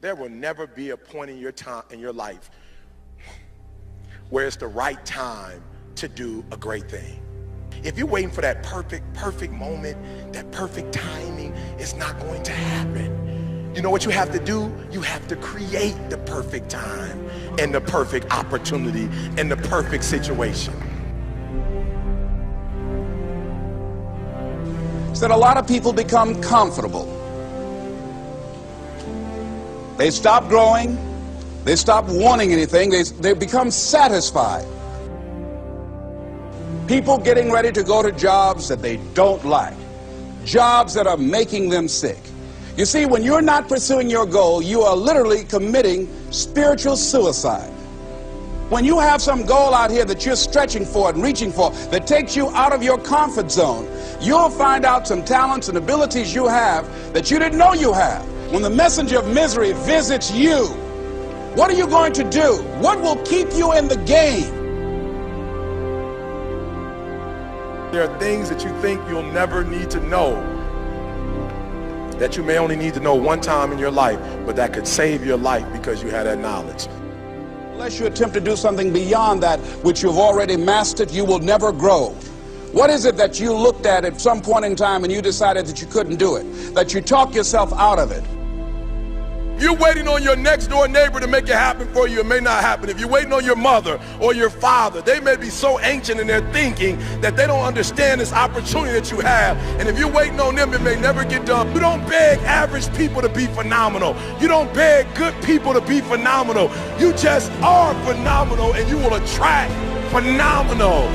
There will never be a point in your life where it's the right time to do a great thing. If you're waiting for that perfect moment, that perfect timing, it's not going to happen. You know what you have to do? You have to create the perfect time and the perfect opportunity and the perfect situation. That a lot of people become comfortable. They stop growing. They stop wanting anything. They become satisfied. People getting ready to go to jobs that they don't like. Jobs that are making them sick. You see, when you're not pursuing your goal, you are literally committing spiritual suicide. When you have some goal out here that you're stretching for and reaching for that takes you out of your comfort zone, you'll find out some talents and abilities you have that you didn't know you have. When the messenger of misery visits you, what are you going to do? What will keep you in the game? There are things that you think you'll never need to know, that you may only need to know one time in your life, but that could save your life because you had that knowledge. Unless you attempt to do something beyond that which you've already mastered, you will never grow. What is it that you looked at some point in time and you decided that you couldn't do it, that you talked yourself out of it? If you're waiting on your next door neighbor to make it happen for you, it may not happen. If you're waiting on your mother or your father, they may be so ancient in their thinking that they don't understand this opportunity that you have. And if you're waiting on them, it may never get done. You don't beg average people to be phenomenal. You don't beg good people to be phenomenal. You just are phenomenal, and you will attract phenomenal.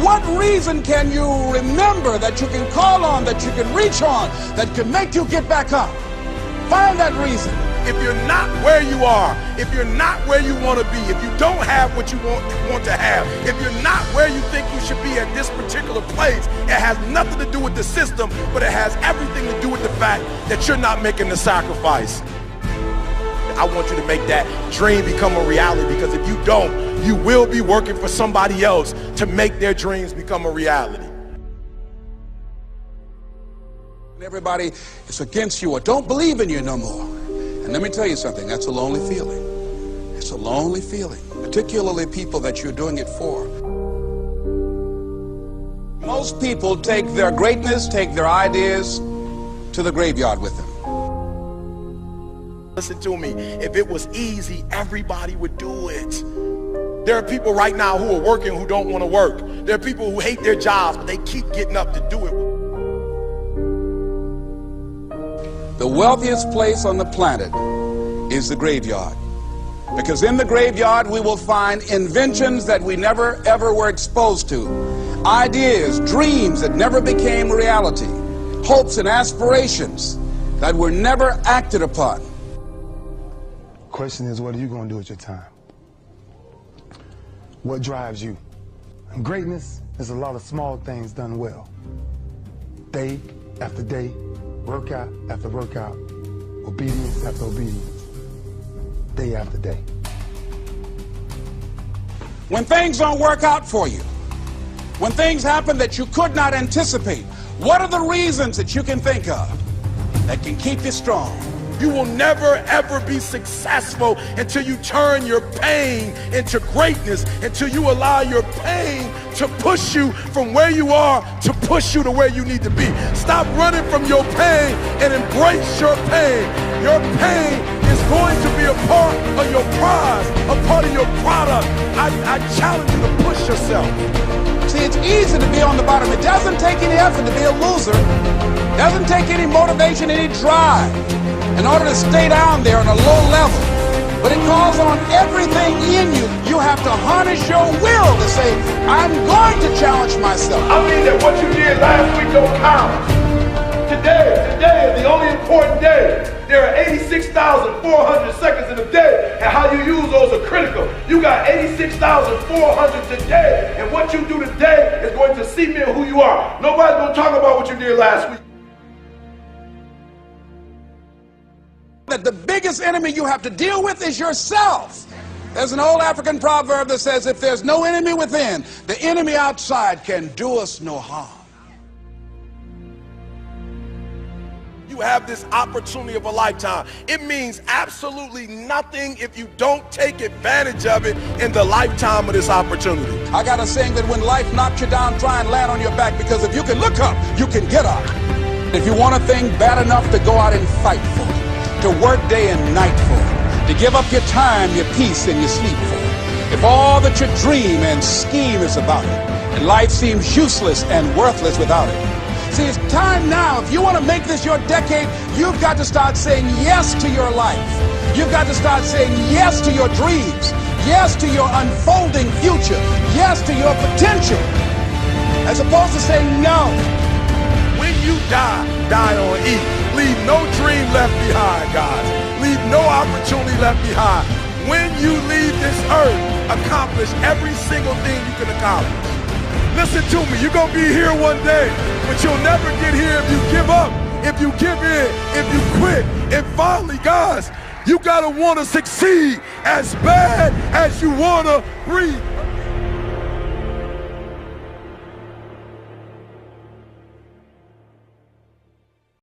What reason can you remember that you can call on, that you can reach on, that can make you get back up? Find that reason. If you're not where you are, if you're not where you want to be, if you don't have what you want to have, if you're not where you think you should be at this particular place, it has nothing to do with the system, but it has everything to do with the fact that you're not making the sacrifice. I want you to make that dream become a reality, because if you don't, you will be working for somebody else to make their dreams become a reality. Everybody is against you or don't believe in you no more. And let me tell you something, that's a lonely feeling. It's a lonely feeling, particularly people that you're doing it for. Most people take their greatness, take their ideas to the graveyard with them. Listen to me, if it was easy, everybody would do it. There are people right now who are working who don't want to work. There are people who hate their jobs, but they keep getting up to do it. The wealthiest place on the planet is the graveyard. Because in the graveyard we will find inventions that we never ever were exposed to. Ideas, dreams that never became reality. Hopes and aspirations that were never acted upon. Question is, what are you going to do with your time? What drives you? And greatness is a lot of small things done well. Day after day, workout after workout, obedience after obedience, day after day. When things don't work out for you, when things happen that you could not anticipate, what are the reasons that you can think of that can keep you strong? You will never ever be successful until you turn your pain into greatness, until you allow your pain to push you from where you are to push you to where you need to be. Stop running from your pain and embrace your pain. Your pain is going to be a part of your prize, a part of your product. I challenge you to push yourself. See, it's easy to be on the bottom. It doesn't take any effort to be a loser. It doesn't take any motivation, any drive in order to stay down there on a low level. But it calls on everything in you. You have to harness your will to say, I'm going to challenge myself. I mean that what you did last week don't count. Today is the only important day. There are 86,400 seconds in a day, and how you use those are critical. You got 86,400 today, and what you do today is going to cement who you are. Nobody's going to talk about what you did last week. That the biggest enemy you have to deal with is yourself. There's an old African proverb that says, if there's no enemy within, the enemy outside can do us no harm. you have this opportunity of a lifetime. It means absolutely nothing if you don't take advantage of it in the lifetime of this opportunity. I got a saying that when life knocks you down, try and land on your back, because if you can look up, you can get up. If you want a thing bad enough to go out and fight for it, to work day and night for it, to give up your time, your peace, and your sleep for it, if all that you dream and scheme is about it, and life seems useless and worthless without it. See, it's time now. If you want to make this your decade, you've got to start saying yes to your life. You've got to start saying yes to your dreams, yes to your unfolding future, yes to your potential, as opposed to saying no. When you die, die on E. Leave no dream left behind, guys. Leave no opportunity left behind. When you leave this earth, accomplish every single thing you can accomplish. Listen to me, you're going to be here one day, but you'll never get here if you give up, if you give in, if you quit. And finally, guys, you got to want to succeed as bad as you want to breathe.